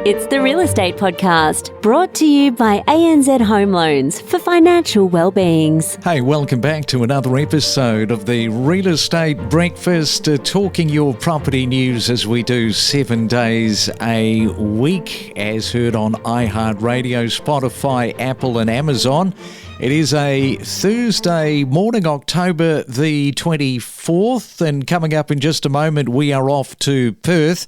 It's the Real Estate Podcast, brought to you by ANZ Home Loans for financial well-beings. Hey, welcome back to another episode of the Real Estate Breakfast, talking your property news as we do 7 days a week, as heard on iHeartRadio, Spotify, Apple and Amazon. It is a Thursday morning, October the 24th, and coming up in just a moment, we are off to Perth.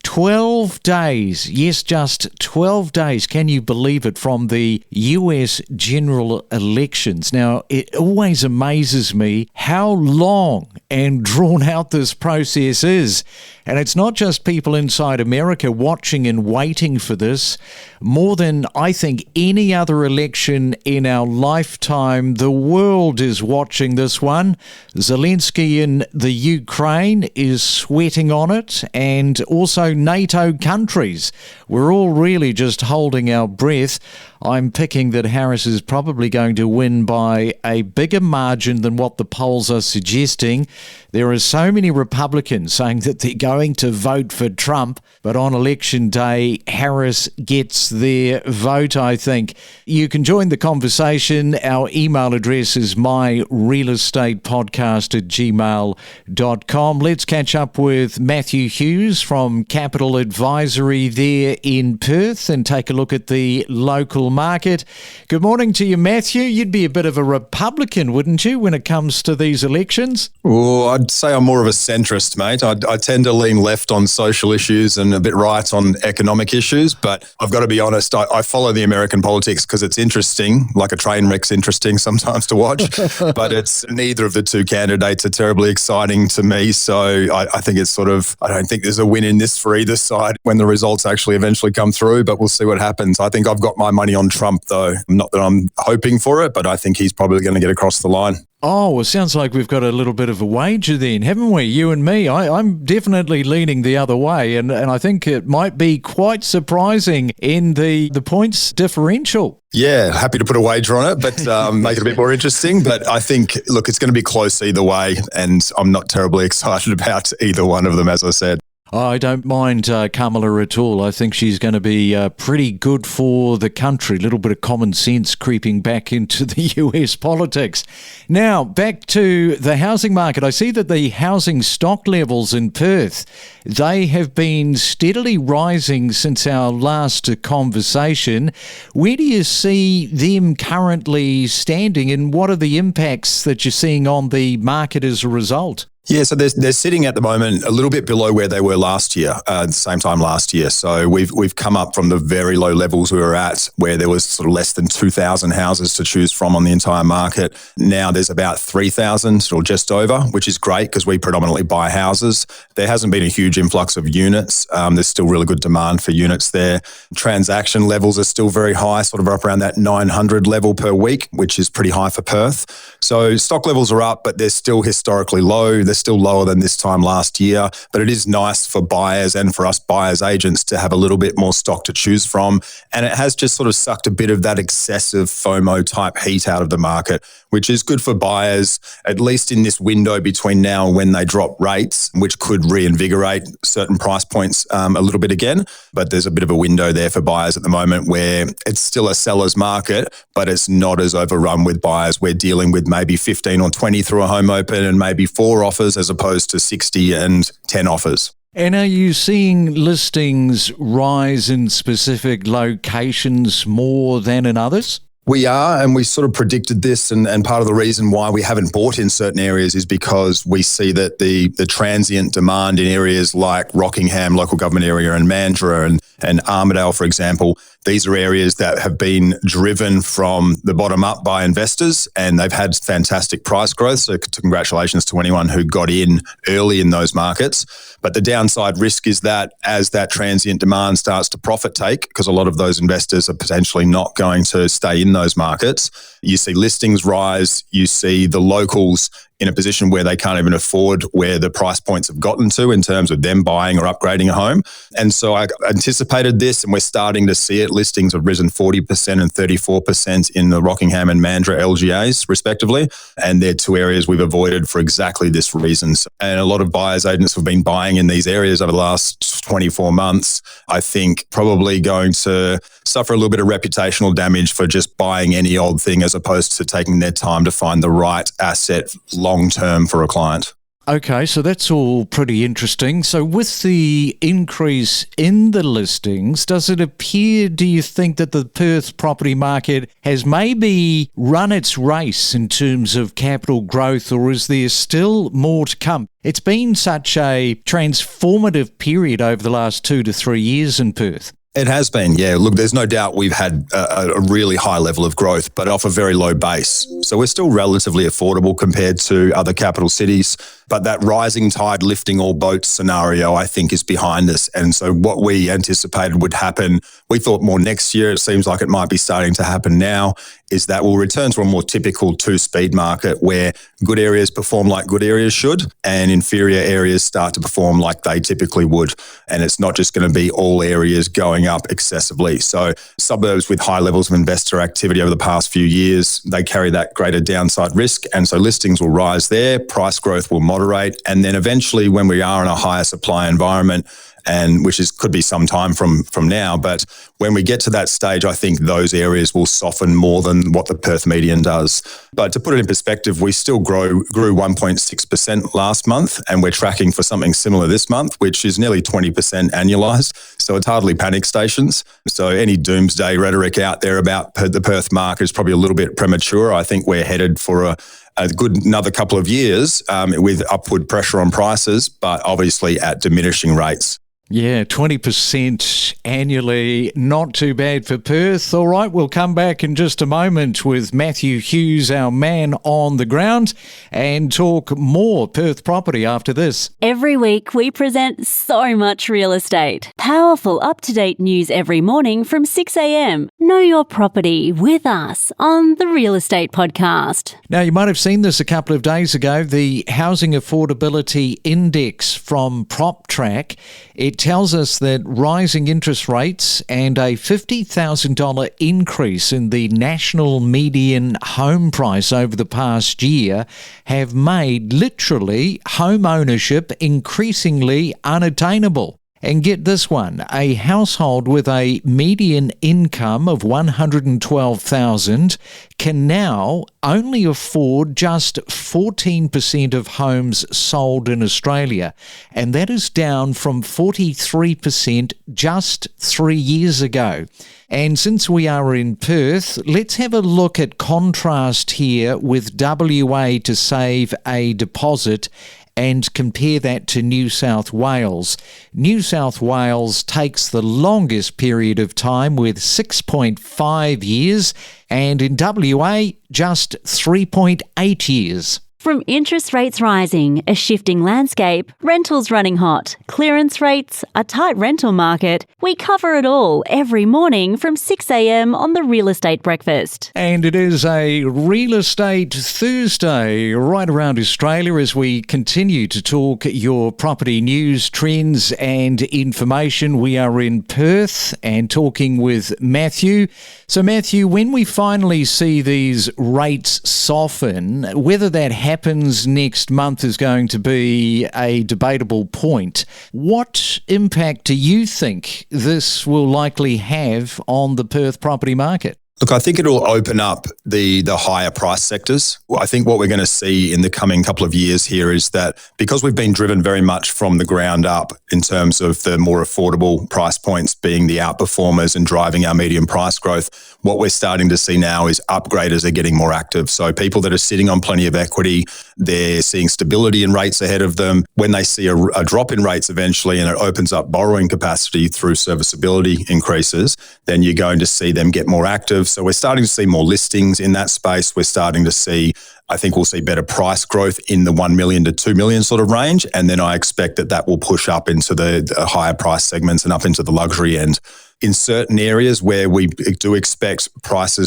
12 days, yes, just 12 days, can you believe it, from the US general elections. Now, it always amazes me how long and drawn out this process is. And it's not just people inside America watching and waiting for this. More than, I think, any other election in our lifetime, the world is watching this one. Zelensky in the Ukraine is sweating on it, and also NATO countries. We're all really just holding our breath. I'm picking that Harris is probably going to win by a bigger margin than what the polls are suggesting. There are so many Republicans saying that they're going to vote for Trump, but on election day, Harris gets their vote, I think. You can join the conversation. Our email address is myrealestatepodcast@gmail.com. Let's catch up with Matthew Hughes from Capital Advisory there in Perth and take a look at the local market. Good morning to you, Matthew. You'd be a bit of a Republican, wouldn't you, when it comes to these elections? Well, I'd say I'm more of a centrist, mate. I tend to lean left on social issues and a bit right on economic issues, but I've got to be honest, I follow the American politics because it's interesting, like a train wreck's interesting sometimes to watch, but it's neither of the two candidates are terribly exciting to me, so I think it's sort of, I don't think there's a win in this for either side when the results actually eventually come through, but we'll see what happens. I think I've got my money on Trump, though. Not that I'm hoping for it, but I think he's probably going to get across the line. Oh, well, sounds like we've got a little bit of a wager then, haven't we, you and me? I'm definitely leaning the other way, and I think it might be quite surprising in the points differential. Yeah, happy to put a wager on it, but make it a bit more interesting. But I think, look, it's going to be close either way, and I'm not terribly excited about either one of them, as I said. I don't mind Kamala at all. I think she's going to be pretty good for the country. A little bit of common sense creeping back into the US politics. Now, back to the housing market. I see that the housing stock levels in Perth, they have been steadily rising since our last conversation. Where do you see them currently standing, and what are the impacts that you're seeing on the market as a result? Yeah, so they're sitting at the moment a little bit below where they were last year, at the same time last year. So we've come up from the very low levels we were at, where there was sort of less than 2,000 houses to choose from on the entire market. Now there's about 3,000 or just over, which is great because we predominantly buy houses. There hasn't been a huge influx of units. There's still really good demand for units there. Transaction levels are still very high, sort of up around that 900 level per week, which is pretty high for Perth. So stock levels are up, but they're still historically low. They're still lower than this time last year, but it is nice for buyers and for us buyers agents to have a little bit more stock to choose from. And it has just sort of sucked a bit of that excessive FOMO type heat out of the market, which is good for buyers, at least in this window between now and when they drop rates, which could reinvigorate certain price points a little bit again. But there's a bit of a window there for buyers at the moment where it's still a seller's market, but it's not as overrun with buyers. We're dealing with maybe 15 or 20 through a home open and maybe 4 offers as opposed to 60 and 10 offers. And are you seeing listings rise in specific locations more than in others? We are, and we sort of predicted this, and part of the reason why we haven't bought in certain areas is because we see that the transient demand in areas like Rockingham, local government area, and Mandurah and Armidale, for example, these are areas that have been driven from the bottom up by investors, and they've had fantastic price growth. So congratulations to anyone who got in early in those markets. But the downside risk is that as that transient demand starts to profit take, because a lot of those investors are potentially not going to stay in those markets, you see listings rise, you see the locals in a position where they can't even afford where the price points have gotten to in terms of them buying or upgrading a home. And so I anticipated this, and we're starting to see it. Listings have risen 40% and 34% in the Rockingham and Mandurah LGAs, respectively. And they're two areas we've avoided for exactly this reason. And a lot of buyers agents have been buying in these areas over the last 24 months. I think probably going to suffer a little bit of reputational damage for just buying any old thing as opposed to taking their time to find the right asset long-term for a client. Okay, so that's all pretty interesting. So with the increase in the listings, does it appear, do you think, that the Perth property market has maybe run its race in terms of capital growth, or is there still more to come? It's been such a transformative period over the last 2 to 3 years in Perth. It has been, yeah. Look, there's no doubt we've had a really high level of growth, but off a very low base. So we're still relatively affordable compared to other capital cities. But that rising tide lifting all boats scenario, I think, is behind us. And so what we anticipated would happen, we thought more next year, it seems like it might be starting to happen now, is that we'll return to a more typical two-speed market where good areas perform like good areas should and inferior areas start to perform like they typically would. And it's not just going to be all areas going up excessively. So suburbs with high levels of investor activity over the past few years, they carry that greater downside risk. And so listings will rise there, price growth will moderate. And then eventually when we are in a higher supply environment, and which could be some time from now. But when we get to that stage, I think those areas will soften more than what the Perth median does. But to put it in perspective, we still grew 1.6% last month, and we're tracking for something similar this month, which is nearly 20% annualized. So it's hardly panic stations. So any doomsday rhetoric out there about the Perth market is probably a little bit premature. I think we're headed for a good another couple of years with upward pressure on prices, but obviously at diminishing rates. Yeah, 20% annually, not too bad for Perth. All right, we'll come back in just a moment with Matthew Hughes, our man on the ground, and talk more Perth property after this. Every week we present so much real estate. Powerful, up-to-date news every morning from 6 a.m. Know your property with us on the Real Estate Podcast. Now, you might have seen this a couple of days ago, the Housing Affordability Index from PropTrack. It tells us that rising interest rates and a $50,000 increase in the national median home price over the past year have made literally home ownership increasingly unattainable. And get this one, a household with a median income of $112,000 can now only afford just 14% of homes sold in Australia, and that is down from 43% just 3 years ago. And since we are in Perth, let's have a look at contrast here with WA to save a deposit and compare that to New South Wales. New South Wales takes the longest period of time with 6.5 years, and in WA, just 3.8 years. From interest rates rising, a shifting landscape, rentals running hot, clearance rates, a tight rental market, we cover it all every morning from 6 a.m. on the Real Estate Breakfast. And it is a Real Estate Thursday right around Australia as we continue to talk your property news, trends and information. We are in Perth and talking with Matthew. So Matthew, when we finally see these rates soften, whether that happens next month is going to be a debatable point. What impact do you think this will likely have on the Perth property market? Look, I think it'll open up the higher price sectors. I think what we're going to see in the coming couple of years here is that because we've been driven very much from the ground up in terms of the more affordable price points being the outperformers and driving our median price growth, what we're starting to see now is upgraders are getting more active. So people that are sitting on plenty of equity, they're seeing stability in rates ahead of them. When they see a drop in rates eventually and it opens up borrowing capacity through serviceability increases, then you're going to see them get more active. So we're starting to see more listings in that space. We're starting to see, I think we'll see better price growth in the 1 million to 2 million sort of range. And then I expect that will push up into the higher price segments and up into the luxury end. in certain areas where we do expect price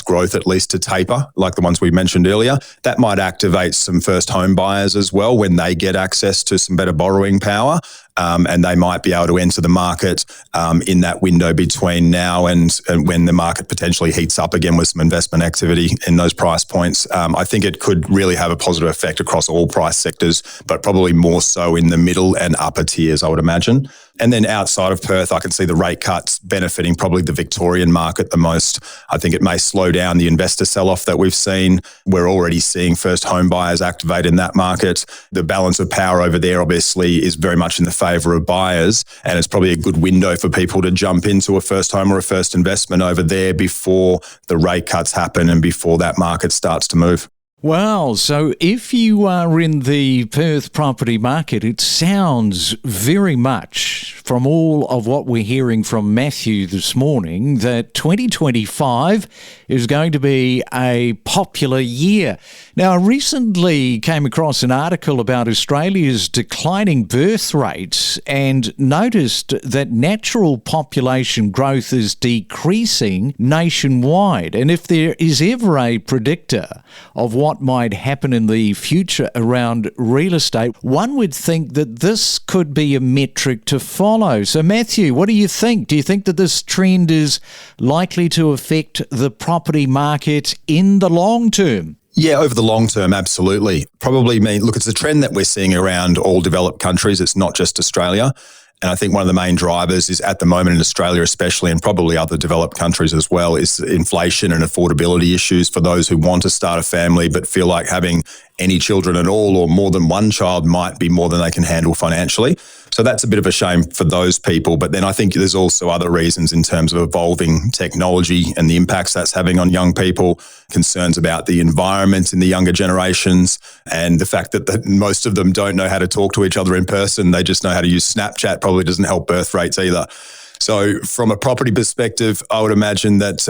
growth at least to taper, like the ones we mentioned earlier, that might activate some first home buyers as well when they get access to some better borrowing power. And they might be able to enter the market in that window between now and when the market potentially heats up again with some investment activity in those price points. I think it could really have a positive effect across all price sectors, but probably more so in the middle and upper tiers, I would imagine. And then outside of Perth, I can see the rate cuts benefiting probably the Victorian market the most. I think it may slow down the investor sell-off that we've seen. We're already seeing first home buyers activate in that market. The balance of power over there obviously is very much in the favour of buyers, and it's probably a good window for people to jump into a first home or a first investment over there before the rate cuts happen and before that market starts to move. Wow, so if you are in the Perth property market, it sounds very much from all of what we're hearing from Matthew this morning that 2025 is going to be a popular year. Now, I recently came across an article about Australia's declining birth rates and noticed that natural population growth is decreasing nationwide. And if there is ever a predictor of what might happen in the future around real estate, one would think that this could be a metric to follow. So, Matthew, what do you think? Do you think that this trend is likely to affect the property market in the long term? Yeah, over the long term, absolutely. Probably look, it's a trend that we're seeing around all developed countries. It's not just Australia. And I think one of the main drivers is at the moment in Australia especially, and probably other developed countries as well, is inflation and affordability issues for those who want to start a family but feel like having any children at all or more than one child might be more than they can handle financially. So that's a bit of a shame for those people. But then I think there's also other reasons in terms of evolving technology and the impacts that's having on young people, concerns about the environment in the younger generations, and the fact that most of them don't know how to talk to each other in person. They just know how to use Snapchat. Probably doesn't help birth rates either. So from a property perspective, I would imagine that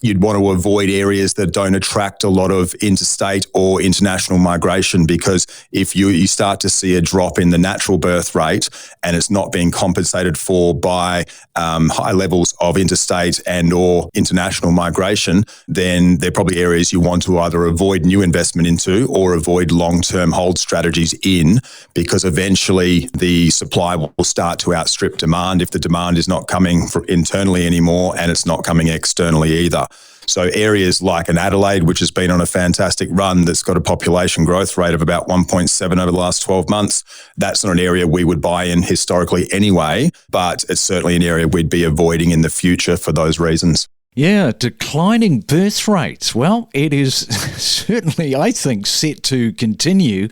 you'd want to avoid areas that don't attract a lot of interstate or international migration, because if you start to see a drop in the natural birth rate and it's not being compensated for by high levels of interstate and or international migration, then they're probably areas you want to either avoid new investment into or avoid long-term hold strategies in, because eventually the supply will start to outstrip demand if the demand is not coming internally anymore and it's not coming externally either. So areas like an Adelaide, which has been on a fantastic run, that's got a population growth rate of about 1.7 over the last 12 months, that's not an area we would buy in historically anyway, but it's certainly an area we'd be avoiding in the future for those reasons. Yeah, declining birth rates. Well, it is certainly, I think, set to continue.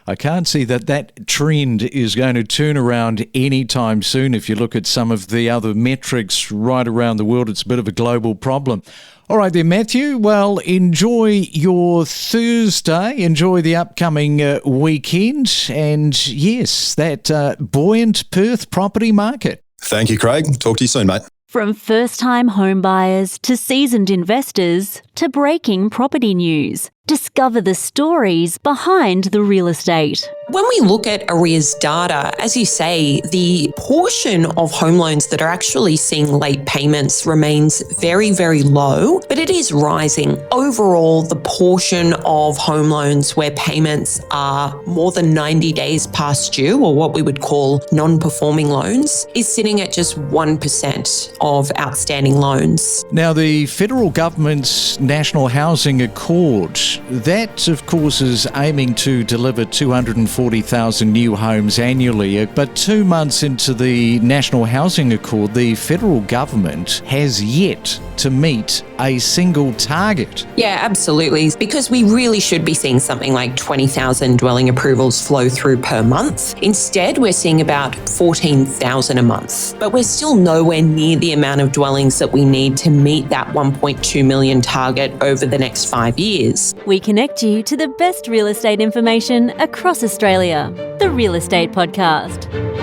I can't see that trend is going to turn around anytime soon. If you look at some of the other metrics right around the world, it's a bit of a global problem. All right then, Matthew. Well, enjoy your Thursday. Enjoy the upcoming weekend. And yes, that buoyant Perth property market. Thank you, Craig. Talk to you soon, mate. From first-time home buyers to seasoned investors to breaking property news, discover the stories behind the real estate. When we look at arrears data, as you say, the portion of home loans that are actually seeing late payments remains very, very low, but it is rising. Overall, the portion of home loans where payments are more than 90 days past due, or what we would call non-performing loans, is sitting at just 1% of outstanding loans. Now, the federal government's National Housing Accord, that, of course, is aiming to deliver 240,000 new homes annually. But 2 months into the National Housing Accord, the federal government has yet to meet a single target. Yeah, absolutely. Because we really should be seeing something like 20,000 dwelling approvals flow through per month. Instead, we're seeing about 14,000 a month. But we're still nowhere near the amount of dwellings that we need to meet that 1.2 million target over the next 5 years. We connect you to the best real estate information across Australia. The Real Estate Podcast.